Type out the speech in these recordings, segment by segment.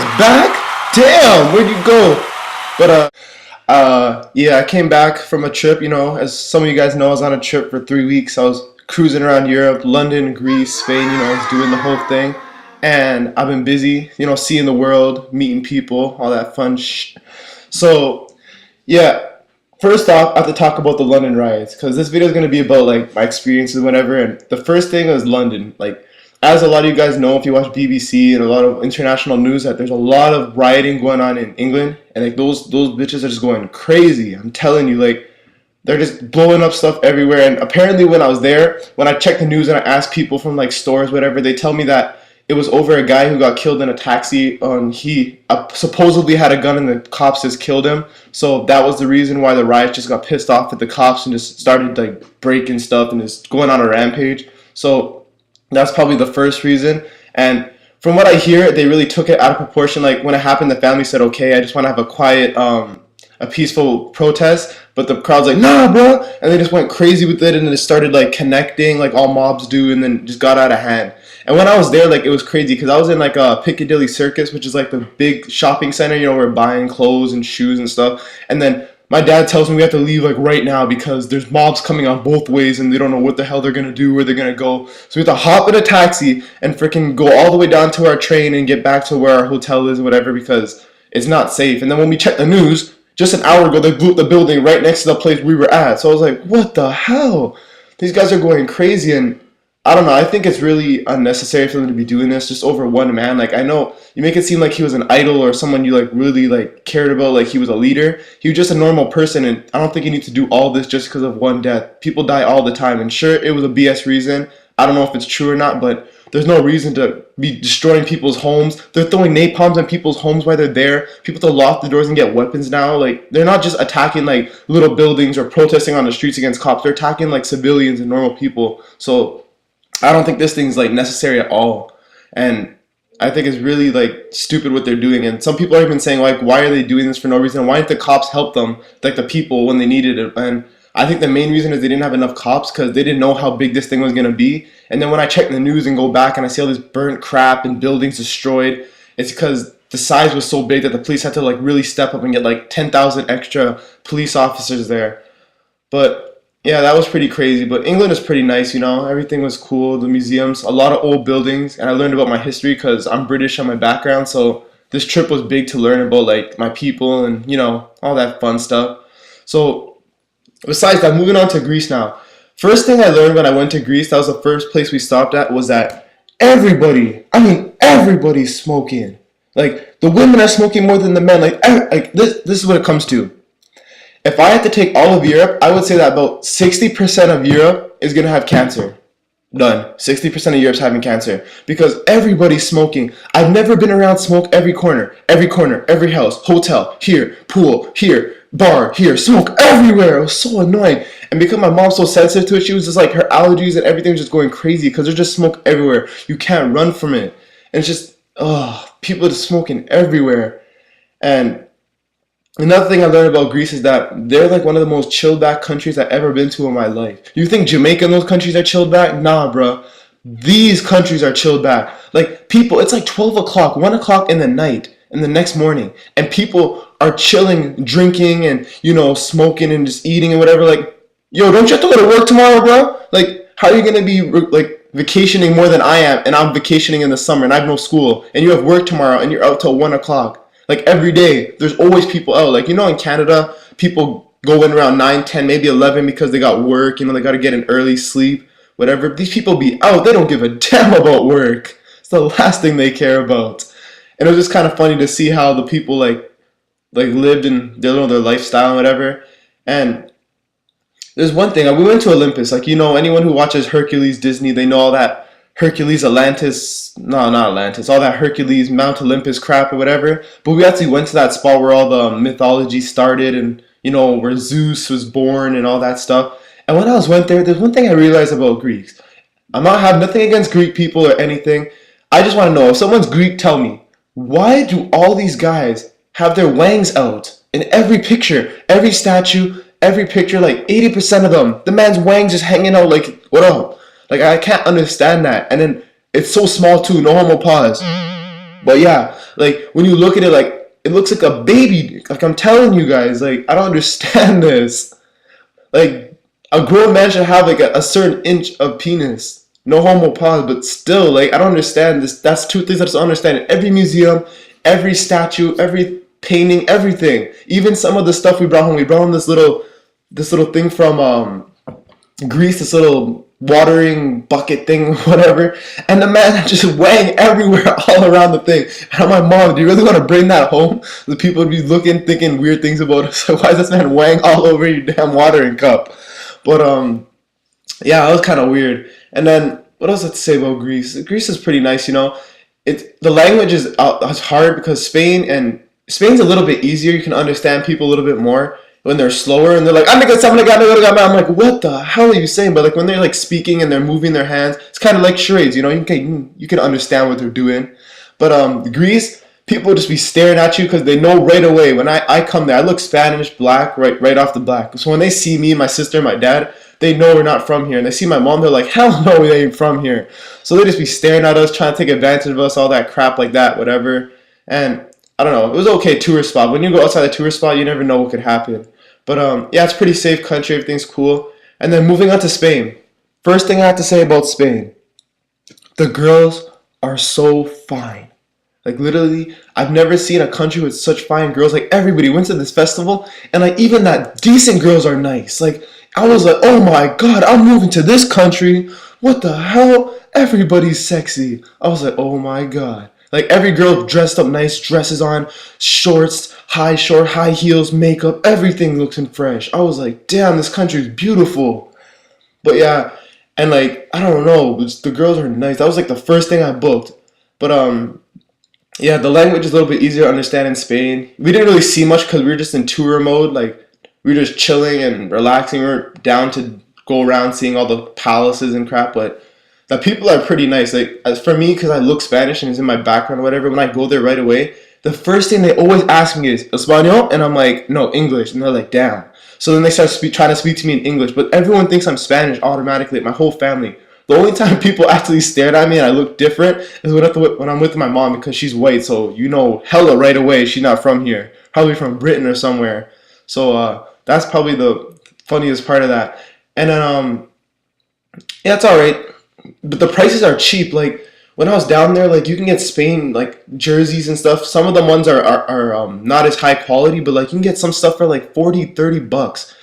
Everyone's back? Damn, where'd you go? But yeah, I came back from a trip, as some of you guys know, I was on a trip for 3 weeks. I was cruising around Europe, London, Greece, Spain, I was doing the whole thing. And I've been busy, seeing the world, meeting people, all that fun So, yeah, first off, I have to talk about the London riots, because this video is going to be about, like, my experiences, whatever. And the first thing was London. Like, as a lot of you guys know, if you watch BBC and a lot of international news, that there's a lot of rioting going on in England, and like those bitches are just going crazy. I'm telling you, like, they're just blowing up stuff everywhere. And apparently, when I was there, when I checked the news and I asked people from like stores, whatever, they tell me that it was over a guy who got killed in a taxi. He supposedly had a gun, and the cops just killed him. So that was the reason why the riots just got pissed off at the cops and just started like breaking stuff and just going on a rampage. So that's probably the first reason. And from what I hear, they really took it out of proportion. Like, when it happened, the family said, okay, I just want to have a quiet, a peaceful protest. But the crowd's like, nah, bro. And they just went crazy with it, and then it started like connecting like all mobs do, and then just got out of hand. And when I was there, like, it was crazy because I was in like a Piccadilly Circus, which is like the big shopping center, where we're buying clothes and shoes and stuff. And then my dad tells me we have to leave like right now because there's mobs coming on both ways, and they don't know what the hell they're gonna do, where they're gonna go. So we have to hop in a taxi and freaking go all the way down to our train and get back to where our hotel is or whatever, because it's not safe. And then when we check the news, just an hour ago they blew up the building right next to the place we were at. So I was like, what the hell? These guys are going crazy. And I don't know, I think it's really unnecessary for them to be doing this just over one man. Like, I know you make it seem like he was an idol or someone you like really like cared about, like he was a leader. He was just a normal person, and I don't think you need to do all this just because of one death. People die all the time, and sure, it was a BS reason. I don't know if it's true or not, but there's no reason to be destroying people's homes. They're throwing napalms in people's homes while they're there. People have to lock the doors and get weapons now. Like, they're not just attacking like little buildings or protesting on the streets against cops. They're attacking like civilians and normal people. So I don't think this thing's like necessary at all, and I think it's really like stupid what they're doing. And some people are even saying, like, why are they doing this for no reason? Why didn't the cops help them, like the people, when they needed it? And I think the main reason is they didn't have enough cops because they didn't know how big this thing was gonna be. And then when I check the news and go back and I see all this burnt crap and buildings destroyed, it's because the size was so big that the police had to like really step up and get like 10,000 extra police officers there. But yeah, that was pretty crazy. But England is pretty nice, Everything was cool. The museums, a lot of old buildings, and I learned about my history because I'm British on my background. So this trip was big to learn about like my people and all that fun stuff. So besides that, moving on to Greece now. First thing I learned when I went to Greece, that was the first place we stopped at, was that everybody's smoking. Like, the women are smoking more than the men. Like this is what it comes to. If I had to take all of Europe, I would say that about 60% of Europe is going to have cancer. Done. 60% of Europe's having cancer. Because everybody's smoking. I've never been around smoke every corner, every house, hotel, here, pool, here, bar, here, smoke everywhere. It was so annoying. And because my mom's so sensitive to it, she was just like, her allergies and everything was just going crazy because there's just smoke everywhere. You can't run from it. And it's just, people are just smoking everywhere. And another thing I learned about Greece is that they're like one of the most chilled back countries I've ever been to in my life. You think Jamaica and those countries are chilled back? Nah, bro. These countries are chilled back. Like, people, it's like 12 o'clock, 1 o'clock in the night, in the next morning, and people are chilling, drinking, and, smoking and just eating and whatever. Like, yo, don't you have to go to work tomorrow, bro? Like, how are you going to be, like, vacationing more than I am, and I'm vacationing in the summer, and I have no school, and you have work tomorrow, and you're out till 1 o'clock? Like, every day, there's always people out. Like, in Canada, people go in around 9, 10, maybe 11 because they got work, they got to get an early sleep, whatever. These people be out. They don't give a damn about work. It's the last thing they care about. And it was just kind of funny to see how the people, like lived in their lifestyle and whatever. And there's one thing. We went to Olympus. Like, anyone who watches Hercules, Disney, they know all that Hercules, Atlantis, no, not Atlantis, all that Hercules, Mount Olympus crap or whatever. But we actually went to that spot where all the mythology started and, where Zeus was born and all that stuff. And when I went there, there's one thing I realized about Greeks. I have nothing against Greek people or anything. I just want to know, if someone's Greek, tell me, why do all these guys have their wangs out in every picture, every statue, every picture? Like 80% of them, the man's wangs just hanging out like, what up? Like, I can't understand that. And then it's so small too, no homo pause. But yeah, like when you look at it, like it looks like a baby. Like I'm telling you guys, like I don't understand this. Like a grown man should have like a certain inch of penis. No homo pause, but still, like I don't understand this. That's two things I just don't understand. In every museum, every statue, every painting, everything. Even some of the stuff we brought home. We brought home this little thing from Greece, this little watering bucket thing, whatever. And the man just weighing everywhere all around the thing. And I'm like, Mom, do you really want to bring that home? The people would be looking, thinking weird things about us. So why is this man weighing all over your damn watering cup? But yeah, it was kind of weird. And then what else I have to say about Greece? Greece is pretty nice, you know. The language is hard because Spain's a little bit easier. You can understand people a little bit more when they're slower and they're like, I'm like, what the hell are you saying? But like when they're like speaking and they're moving their hands, it's kind of like charades, you know. You can understand what they're doing. But Greece, people just be staring at you because they know right away. When I come there, I look Spanish, black, right off the black. So when they see me, my sister, my dad, they know we're not from here. And they see my mom, they're like, hell no, we ain't from here. So they just be staring at us, trying to take advantage of us, all that crap like that, whatever. And I don't know, it was okay tourist spot. When you go outside the tourist spot, you never know what could happen. But yeah, it's a pretty safe country, everything's cool. And then moving on to Spain. First thing I have to say about Spain, the girls are so fine. Like literally, I've never seen a country with such fine girls. Like everybody went to this festival, and like even that decent girls are nice. Like I was like, oh my god, I'm moving to this country. What the hell? Everybody's sexy. I was like, oh my god. Like every girl dressed up nice, dresses on, shorts, high heels, makeup, everything looking fresh. I was like, damn, this country is beautiful. But yeah, and like I don't know, the girls are nice. That was like the first thing I booked. But yeah, the language is a little bit easier to understand in Spain. We didn't really see much because we were just in tour mode. Like we were just chilling and relaxing. We were down to go around seeing all the palaces and crap. But the people are pretty nice. Like as for me, because I look Spanish and it's in my background or whatever, when I go there right away, the first thing they always ask me is Espanol, and I'm like, no, English. And they're like, damn. So then they start trying to speak to me in English. But everyone thinks I'm Spanish automatically, my whole family. The only time people actually stared at me and I look different is when I'm with my mom because she's white. So you know hella right away she's not from here. Probably from Britain or somewhere. So that's probably the funniest part of that. And then yeah, it's alright. But the prices are cheap. Like when I was down there, like you can get Spain like jerseys and stuff. Some of the ones are not as high quality, but like you can get some stuff for like 40-30 bucks.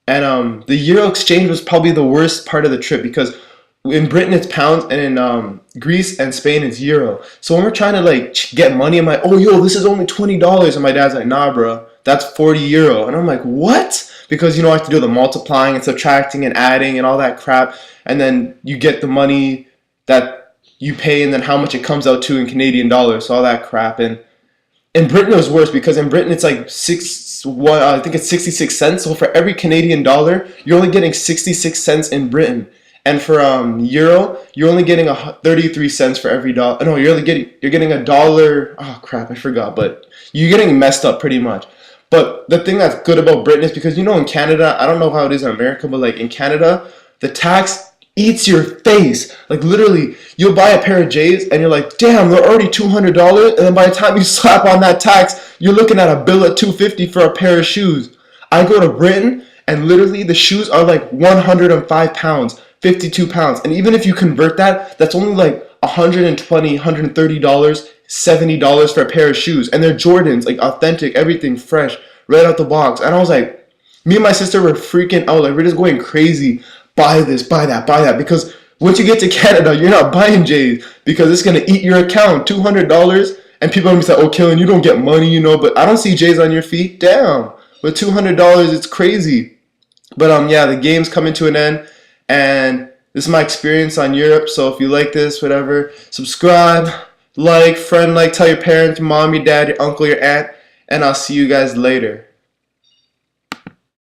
And the euro exchange was probably the worst part of the trip because in Britain it's pounds and in Greece and Spain it's euro. So when we're trying to like get money, I'm like, oh yo, this is only $20, and my dad's like, nah, bro, that's 40 euro. And I'm like, what? Because you know I have to do the multiplying and subtracting and adding and all that crap, and then you get the money that you pay and then how much it comes out to in Canadian dollars, so all that crap. And in Britain it was worse because in Britain it's like I think it's 66 cents. So for every Canadian dollar, you're only getting 66 cents in Britain. And for euro, you're only getting 33 cents for every dollar. No, you're getting a dollar. Oh crap, I forgot. But you're getting messed up pretty much. But the thing that's good about Britain is because you know in Canada, I don't know how it is in America, but like in Canada, the tax eats your face. Like literally, you'll buy a pair of J's and you're like, damn, they're already $200. And then by the time you slap on that tax, you're looking at a bill at $250 for a pair of shoes. I go to Britain and literally the shoes are like 105 pounds. 52 pounds. And even if you convert that, that's only like $120, $130, $70 for a pair of shoes. And they're Jordans, like authentic, everything fresh, right out the box. And I was like, me and my sister were freaking out. Like, we're just going crazy. Buy this, buy that, buy that. Because once you get to Canada, you're not buying J's because it's going to eat your account. $200. And people are going to be like, oh, Killen, you don't get money, you know. But I don't see J's on your feet. Damn. With $200, it's crazy. But yeah, the game's coming to an end. And this is my experience on Europe. So if you like this, whatever, subscribe, like, friend, like, tell your parents, your mom, your dad, your uncle, your aunt, and I'll see you guys later.